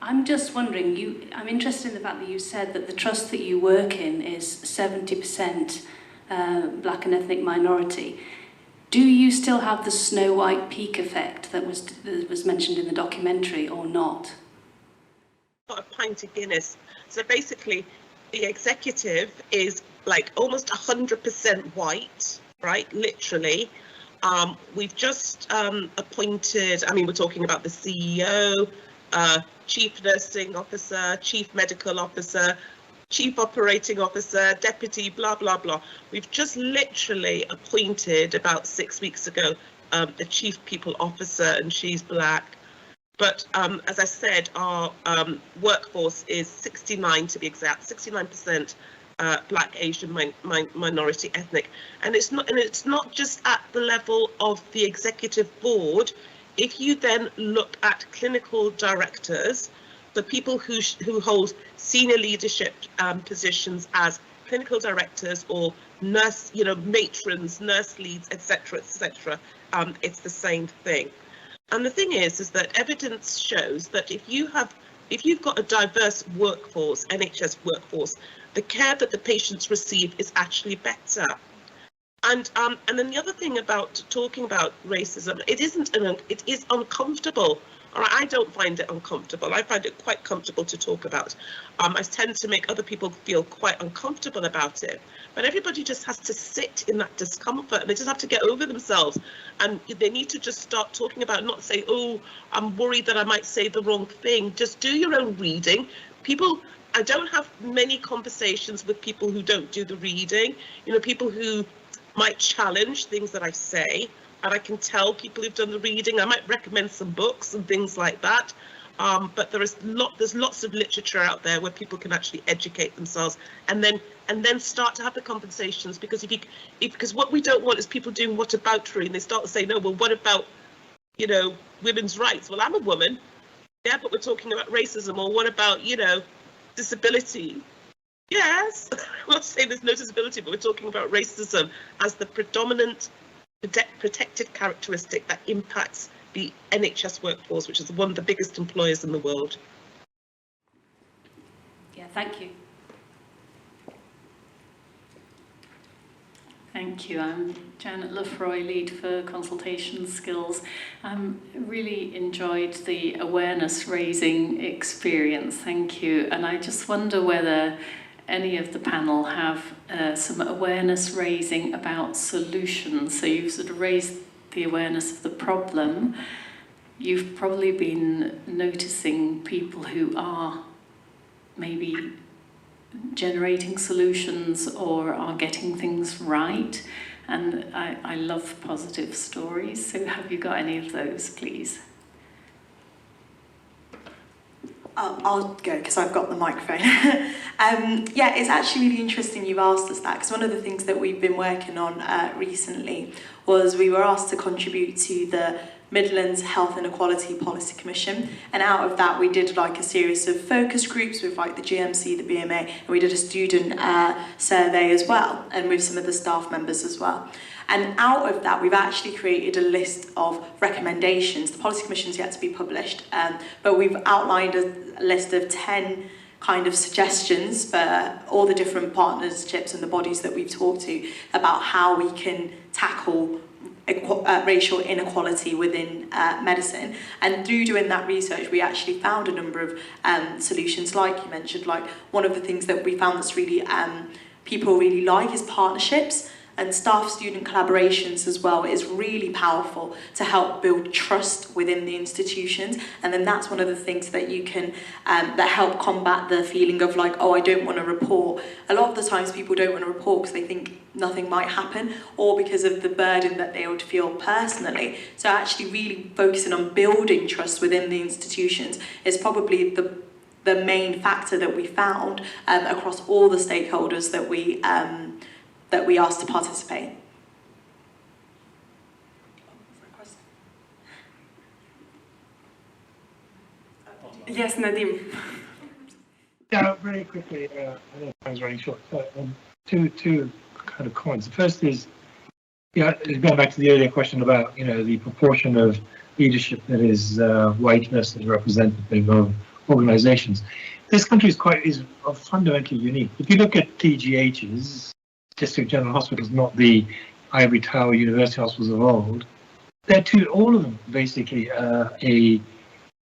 I'm just wondering, I'm interested in the fact that you said that the trust that you work in is 70% black and ethnic minority. Do you still have the Snow White peak effect that was mentioned in the documentary or not? Got a pint of Guinness. So basically, the executive is like almost 100% white, right? Literally. We've just appointed, I mean, we're talking about the CEO, Chief Nursing Officer, Chief Medical Officer, Chief Operating Officer, Deputy, blah, blah, blah. We've just literally appointed about 6 weeks ago the Chief People Officer, and she's black. But as I said, our workforce is 69 to be exact, 69% black, Asian, minority, ethnic. And it's not just at the level of the executive board. If you then look at clinical directors, the people who hold senior leadership positions as clinical directors or nurse, matrons, nurse leads, etc., etc., it's the same thing. And the thing is that evidence shows that if you've got a diverse workforce, NHS workforce, the care that the patients receive is actually better. And then the other thing about talking about racism, it is uncomfortable. All right, I don't find it uncomfortable. I find it quite comfortable to talk about. I tend to make other people feel quite uncomfortable about it. But everybody just has to sit in that discomfort, and they just have to get over themselves. And they need to just start talking about, not say, oh, I'm worried that I might say the wrong thing. Just do your own reading. I don't have many conversations with people who don't do the reading. People who might challenge things that I say, and I can tell people who've done the reading. I might recommend some books and things like that. But there's lots of literature out there where people can actually educate themselves and then start to have the conversations, because because what we don't want is people doing whataboutery, and they start to say, no, well, what about women's rights? Well, I'm a woman, yeah, but we're talking about racism. Or what about disability? Yes, I'm not saying there's no disability, but we're talking about racism as the predominant protected characteristic that impacts the NHS workforce, which is one of the biggest employers in the world. Yeah, thank you. Thank you. I'm Janet Lefroy, lead for consultation skills. Really enjoyed the awareness raising experience. Thank you. And I just wonder whether any of the panel have some awareness raising about solutions. So you've sort of raised the awareness of the problem. You've probably been noticing people who are maybe generating solutions or are getting things right. And I love positive stories. So have you got any of those, please? I'll go because I've got the microphone. Yeah, it's actually really interesting you've asked us that, because one of the things that we've been working on recently was we were asked to contribute to the Midlands Health Inequality Policy Commission, and out of that we did like a series of focus groups with like the GMC, the BMA, and we did a student survey as well, and with some of the staff members as well. And out of that, we've actually created a list of recommendations. The Policy Commission's yet to be published, but we've outlined a list of 10 kind of suggestions for all the different partnerships and the bodies that we've talked to about how we can tackle racial inequality within medicine. And through doing that research, we actually found a number of solutions, like you mentioned. Like one of the things that we found that's really people really like is partnerships, and staff-student collaborations as well is really powerful to help build trust within the institutions. And then that's one of the things that you can, that help combat the feeling of like, oh, I don't want to report. A lot of the times people don't want to report because they think nothing might happen, or because of the burden that they would feel personally. So actually really focusing on building trust within the institutions is probably the main factor that we found across all the stakeholders that we asked to participate. Yes, Nadim. Yeah, very quickly, I know time's running short. Two kind of comments. The first is, going back to the earlier question about, the proportion of leadership that is white versus representative of organisations. This country is fundamentally unique. If you look at DGHs, District General Hospitals, not the ivory tower university hospitals of old, all of them basically a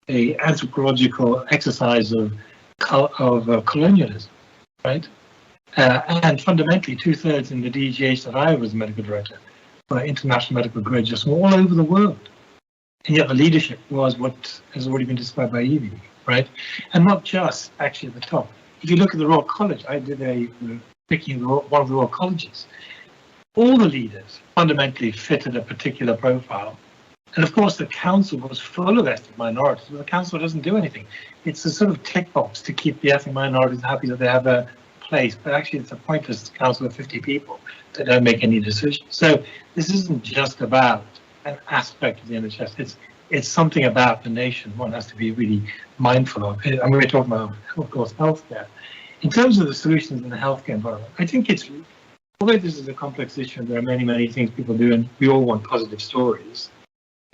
anthropological exercise of colonialism, right? And fundamentally, 2/3 in the DGH that I was medical director were international medical graduates from all over the world. And yet the leadership was what has already been described by Evie, right? And not just actually at the top. If you look at the Royal College, I did picking one of the Royal Colleges. All the leaders fundamentally fitted a particular profile. And of course, the council was full of ethnic minorities. The council doesn't do anything. It's a sort of tick box to keep the ethnic minorities happy that they have a place. But actually, it's a pointless council of 50 people that don't make any decisions. So this isn't just about an aspect of the NHS. It's something about the nation one has to be really mindful of. I mean, we're talking about, of course, healthcare. In terms of the solutions in the healthcare environment, I think although this is a complex issue and there are many, many things people do and we all want positive stories,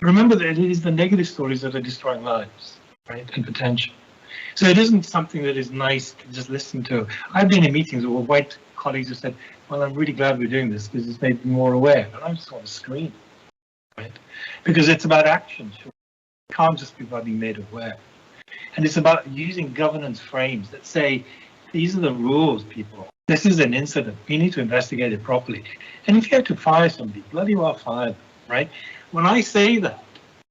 remember that it is the negative stories that are destroying lives, right, and potential. So it isn't something that is nice to just listen to. I've been in meetings where white colleagues have said, well, I'm really glad we're doing this because it's made me more aware. And I just want to scream, right? Because it's about action. It can't just be about being made aware. And it's about using governance frames that say, these are the rules, people. This is an incident. We need to investigate it properly. And if you have to fire somebody, bloody well fire them, right? When I say that,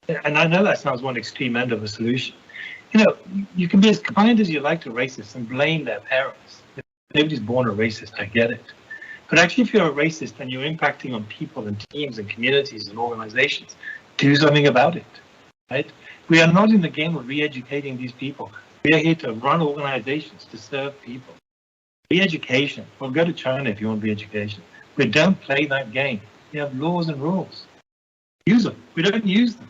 and I know that sounds one extreme end of a solution, you can be as kind as you like to racists and blame their parents. If nobody's born a racist, I get it. But actually, if you're a racist and you're impacting on people and teams and communities and organizations, do something about it, right? We are not in the game of re-educating these people. We are here to run organizations to serve people. Re-education. Well, go to China if you want re-education. We don't play that game. We have laws and rules. Use them. We don't use them.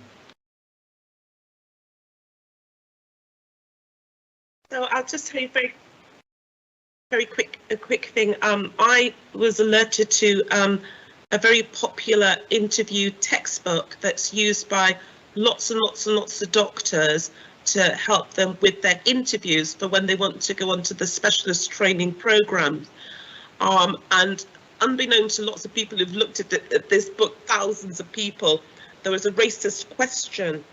So I'll just tell you very quick thing. I was alerted to a very popular interview textbook that's used by lots and lots and lots of doctors to help them with their interviews for when they want to go on to the specialist training programs. And unbeknown to lots of people who've looked at this book, thousands of people, there was a racist question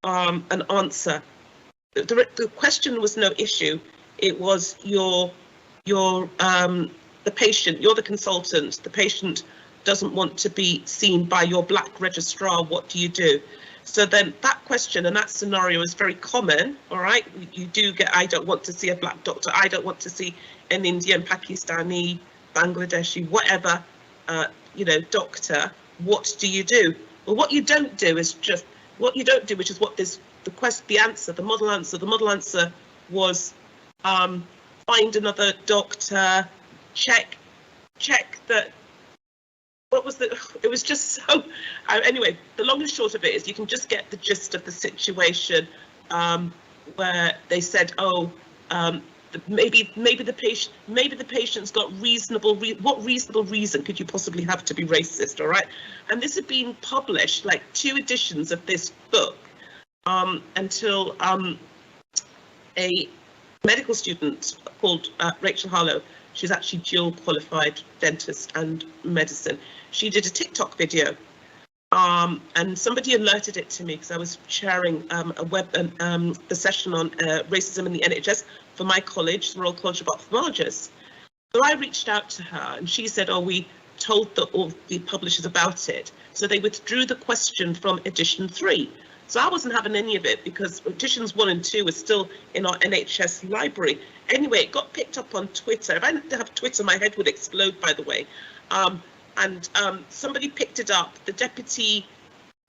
and answer. The question was no issue. It was your you're the patient, you're the consultant, the patient doesn't want to be seen by your black registrar, what do you do? So then that question and that scenario is very common, all right? You do get, I don't want to see a black doctor, I don't want to see an Indian, Pakistani, Bangladeshi, whatever, doctor, what do you do? Well, what you don't do is just, what you don't do, which is what this, the model answer was find another doctor, check that, it was just so, anyway, the long and short of it is you can just get the gist of the situation where they said, maybe the patient's got what reasonable reason could you possibly have to be racist, all right? And this had been published, like 2 editions of this book, until a medical student called Rachel Harlow, she's actually dual qualified dentist and medicine. She did a TikTok video, and somebody alerted it to me because I was sharing the session on racism in the NHS for my college, the Royal College of Ophthalmologists. So I reached out to her, and she said, we told all the publishers about it. So they withdrew the question from edition 3. So I wasn't having any of it because editions 1 and 2 were still in our NHS library. Anyway, it got picked up on Twitter. If I didn't have Twitter, my head would explode, by the way. Somebody picked it up, the deputy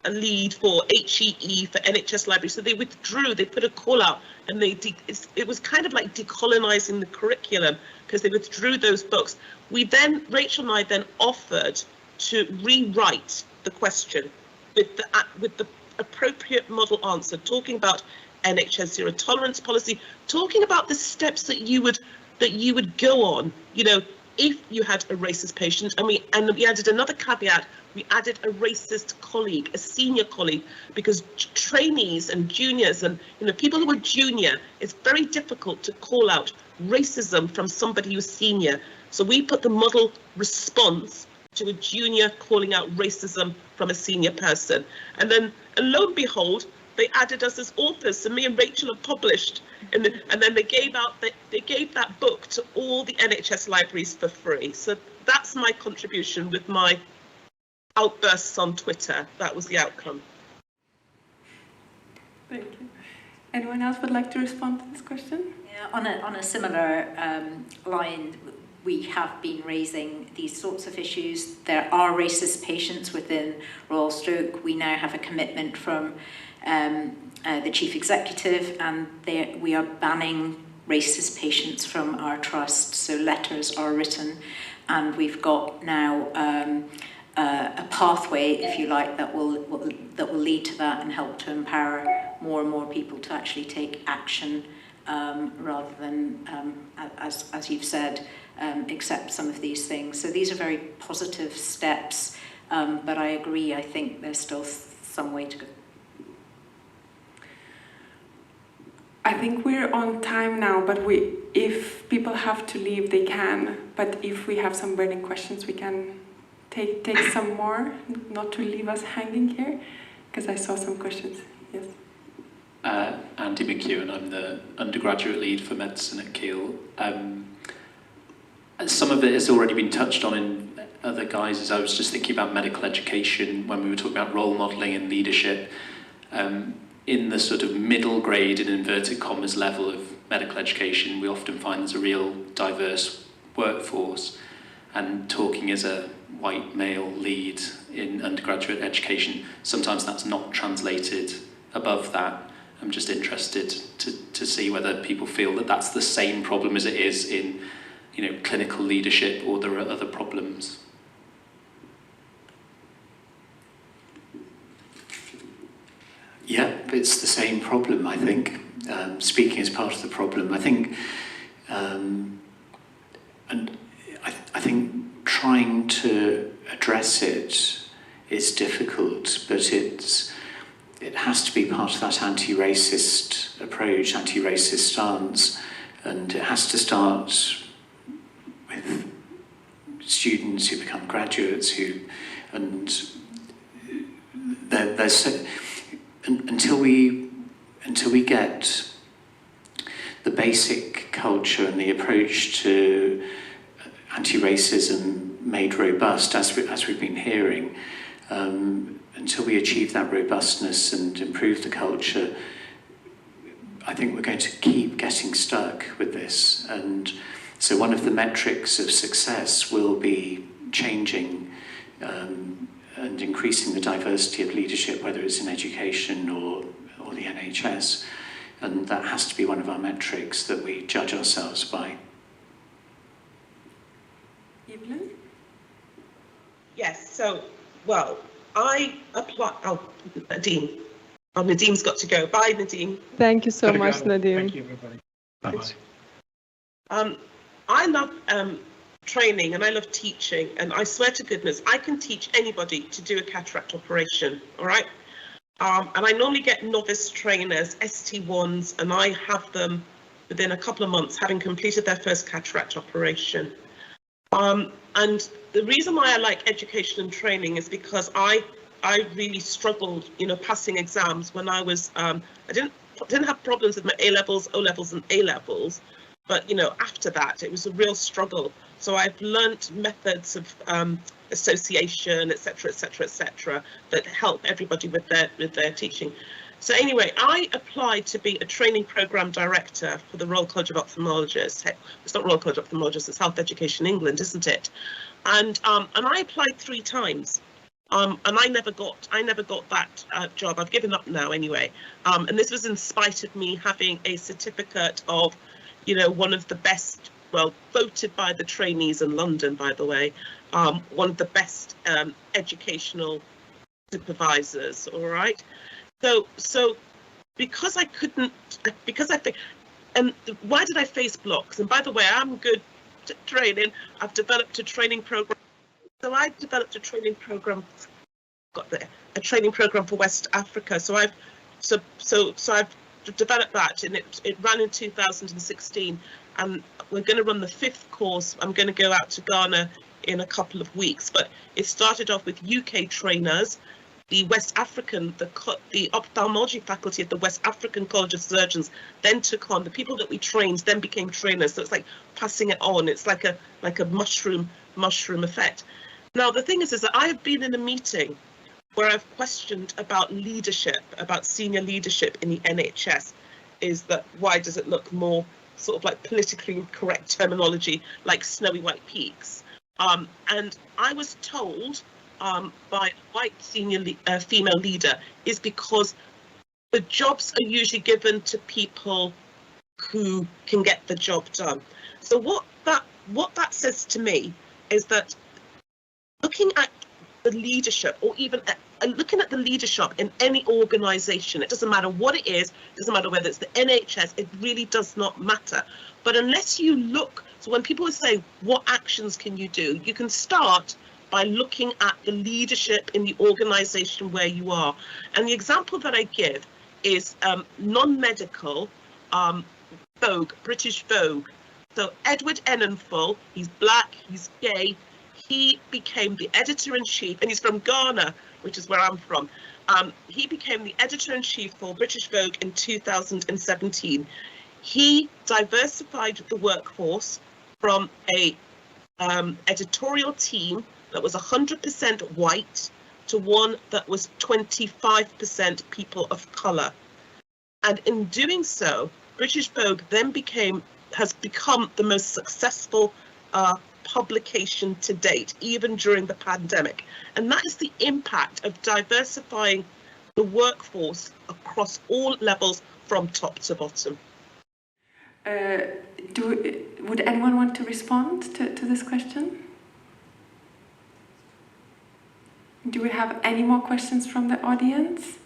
lead for HEE for NHS library. So they withdrew, they put a call out, and it was kind of like decolonizing the curriculum because they withdrew those books. Rachel and I then offered to rewrite the question with the appropriate model answer, talking about NHS zero tolerance policy, talking about the steps that you would go on, if you had a racist patient, and we added another caveat. We added a racist colleague, a senior colleague, because trainees and juniors and people who are junior, it's very difficult to call out racism from somebody who's senior. So we put the model response to a junior calling out racism from a senior person, and lo and behold, they added us as authors. So me and Rachel have published, and then they gave that book to all the NHS libraries for free. So that's my contribution with my outbursts on Twitter. That was the outcome. Thank you. Anyone else would like to respond to this question? Yeah, on a similar line, we have been raising these sorts of issues. There are racist patients within Royal Stroke. We now have a commitment from the Chief Executive, and we are banning racist patients from our trust. So letters are written, and we've got now a pathway, if you like, that will lead to that and help to empower more and more people to actually take action rather than, as you've said, accept some of these things. So these are very positive steps, but I agree, I think there's still some way to go. I think we're on time now, but if people have to leave, they can. But if we have some burning questions, we can take some more, not to leave us hanging here, because I saw some questions. Yes. Andy McEwen, I'm the undergraduate lead for medicine at Keele. Some of it has already been touched on in other guises. I was just thinking about medical education when we were talking about role modelling and leadership. In the sort of middle grade, in inverted commas, level of medical education, we often find there's a real diverse workforce. And talking as a white male lead in undergraduate education, sometimes that's not translated above that. I'm just interested to see whether people feel that that's the same problem as it is in, clinical leadership, or there are other problems. Yeah, it's the same problem, I think. Speaking as part of the problem, I think, and I think trying to address it is difficult, but it has to be part of that anti-racist approach, anti-racist stance, and it has to start with students who become graduates until we get the basic culture and the approach to anti-racism made robust, as we've been hearing, until we achieve that robustness and improve the culture, I think we're going to keep getting stuck with this. And so one of the metrics of success will be changing and increasing the diversity of leadership, whether it's in education or the NHS. And that has to be one of our metrics that we judge ourselves by. Evelyn? Yes, so, well, I apply. Oh, Nadeem. Oh, Nadeem's got to go. Bye, Nadeem. Thank you so much, Nadeem. Thank you, everybody. Bye-bye. I love training and I love teaching, and I swear to goodness, I can teach anybody to do a cataract operation, all right? And I normally get novice trainers, ST1s, and I have them within a couple of months having completed their first cataract operation. And the reason why I like education and training is because I really struggled, passing exams when I was, I didn't have problems with my A-levels, O-levels and A-levels, but, after that, it was a real struggle. So I've learnt methods of association, etc., that help everybody with their teaching. So anyway, I applied to be a training program director for the Royal College of Ophthalmologists. It's not Royal College of Ophthalmologists, it's Health Education England, isn't it? And I applied 3 times. And I never got that job. I've given up now anyway. And this was in spite of me having a certificate of, one of the best, well, voted by the trainees in London, by the way, one of the best educational supervisors. All right. So because I couldn't, and why did I face blocks? And by the way, I'm good at training. I've developed a training program. So I developed a training program, a training program for West Africa. So I've developed that, and it ran in 2016. And we're going to run the 5th course. I'm going to go out to Ghana in a couple of weeks. But it started off with UK trainers. The West African, the ophthalmology faculty at the West African College of Surgeons then took on the people that we trained, then became trainers. So it's like passing it on. It's like a mushroom effect. Now the thing is that I have been in a meeting where I've questioned about leadership, about senior leadership in the NHS. Is that why does it look more sort of like politically correct terminology, like snowy white peaks? And I was told by a white senior female leader is because the jobs are usually given to people who can get the job done. So what that says to me is that looking at the leadership, or even looking at the leadership in any organisation, it doesn't matter what it is, it doesn't matter whether it's the NHS, it really does not matter. But unless you look, so when people say, what actions can you do? You can start by looking at the leadership in the organisation where you are. And the example that I give is non-medical Vogue, British Vogue. So Edward Enninful, he's black, he's gay, he became the editor-in-chief, and he's from Ghana, which is where I'm from. He became the editor-in-chief for British Vogue in 2017. He diversified the workforce from a editorial team that was 100% white to one that was 25% people of colour. And in doing so, British Vogue then has become the most successful publication to date, even during the pandemic. And that is the impact of diversifying the workforce across all levels from top to bottom. Would anyone want to respond to this question? Do we have any more questions from the audience?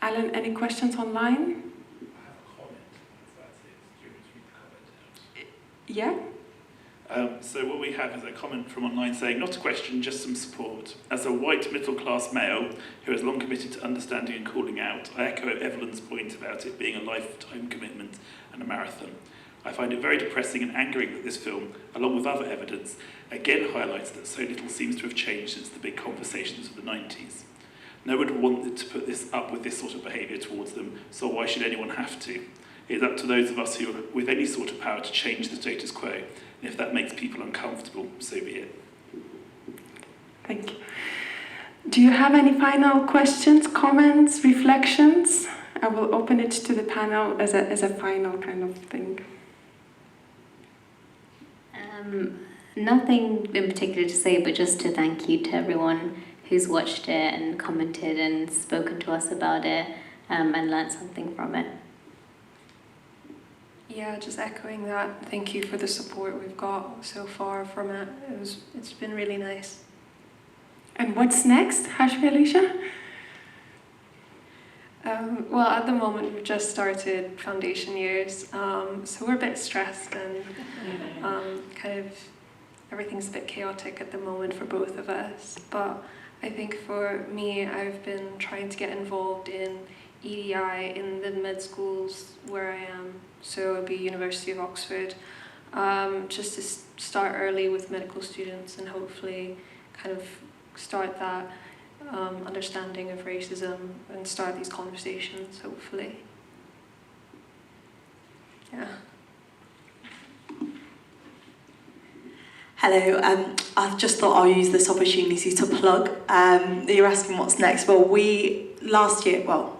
Alan, any questions online? Yeah? So what we have is a comment from online saying, not a question, just some support. As a white middle-class male who has long committed to understanding and calling out, I echo Evelyn's point about it being a lifetime commitment and a marathon. I find it very depressing and angering that this film, along with other evidence, again highlights that so little seems to have changed since the big conversations of the 90s. No one would want to put this up with this sort of behaviour towards them, so why should anyone have to? It's up to those of us who are with any sort of power to change the status quo. And if that makes people uncomfortable, so be it. Thank you. Do you have any final questions, comments, reflections? I will open it to the panel as a final kind of thing. Nothing in particular to say, but just to thank you to everyone who's watched it and commented and spoken to us about it and learned something from it. Yeah, just echoing that. Thank you for the support we've got so far from it. It's been really nice. And what's next, Hasha and Alysha? Well, at the moment we've just started foundation years, so we're a bit stressed and kind of everything's a bit chaotic at the moment for both of us. But I think for me, I've been trying to get involved in EDI in the med schools where I am, so it'll be University of Oxford, just to start early with medical students and hopefully kind of start that understanding of racism and start these conversations, hopefully. Yeah. Hello, I've just thought I'll use this opportunity to plug. You're asking what's next. Well,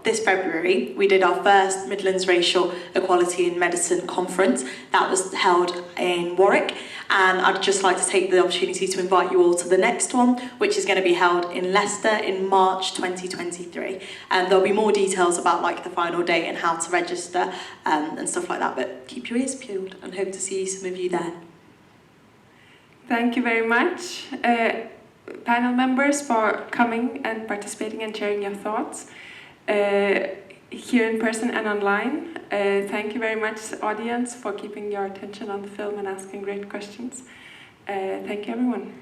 this February, we did our first Midlands Racial Equality in Medicine conference. That was held in Warwick. And I'd just like to take the opportunity to invite you all to the next one, which is going to be held in Leicester in March 2023. And there'll be more details about like the final date and how to register and stuff like that. But keep your ears peeled and hope to see some of you there. Thank you very much, panel members, for coming and participating and sharing your thoughts here in person and online. Thank you very much, audience, for keeping your attention on the film and asking great questions. Thank you, everyone.